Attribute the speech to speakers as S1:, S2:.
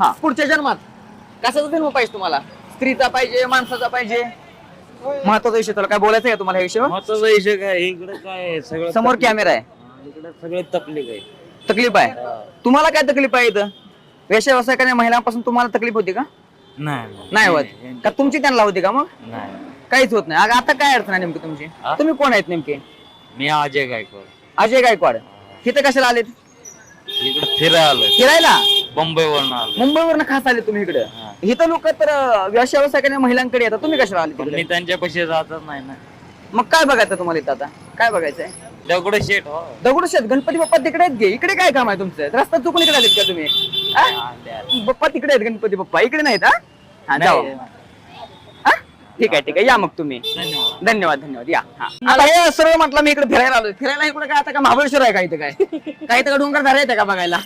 S1: हा पुढच्या जन्मात कशाचा जन्म पाहिजे तुम्हाला? स्त्रीचा पाहिजे, माणसाचा पाहिजे? महत्वाचा विषय तुला काय बोलायचं आहे तुम्हाला या विषयावर?
S2: महत्वाचा विषय काय इकडे काय सगळं
S1: समोर कॅमेरा आहे.
S2: इकडे सगळे तकलीफ आहे.
S1: तकलीफ आहे? तुम्हाला काय तकलीफ आहे इथं? व्यवसाय व्यवसाय महिलांपासून तुम्हाला तकलीफ होती का? नाही होत का? तुमची त्यांना होती का? मग
S2: नाही
S1: काहीच होत नाही. आता काय अडचण आहे नेमकी तुमची? तुम्ही कोण आहेत नेमके?
S2: मी अजय गायकवाड.
S1: अजय गायकवाड. इथं कशाला आलेत?
S2: इकडे फिरायला आलोय.
S1: फिरायला?
S2: मुंबईवरून आलो.
S1: मुंबईवरून खास आले तुम्ही इकडे? इथं लोक तर व्यवसाय व्यवसाय महिलांकडे येतात, तुम्ही कशाला आले
S2: पण
S1: तिकडे?
S2: मी त्यांच्यापाशी जातच नाही ना.
S1: मग काय बघायचं तुम्हाला इथं आता? काय बघायचंय?
S2: दगडूशेठ हो.
S1: दगडूशेठ गणपती बाप्पा तिकडे आहेत गे. इकडे काय काम आहे तुमचं? रस्ता चुकून इकडे आलेत का तुम्ही? बाप्पा तिकडे आहेत, गणपती बाप्पा इकडे नाहीत? हा जाऊ. हा? ठीक आहे या मग तुम्ही.
S2: धन्यवाद.
S1: धन्यवाद या. हा. आता हे सर्व म्हटलं मी इकडे फिरायला आलोय. फिरायला इकडे काय आता का महाबळेश्वर आहे का इथं? काय इथं का डोंगर झाले का बघायला?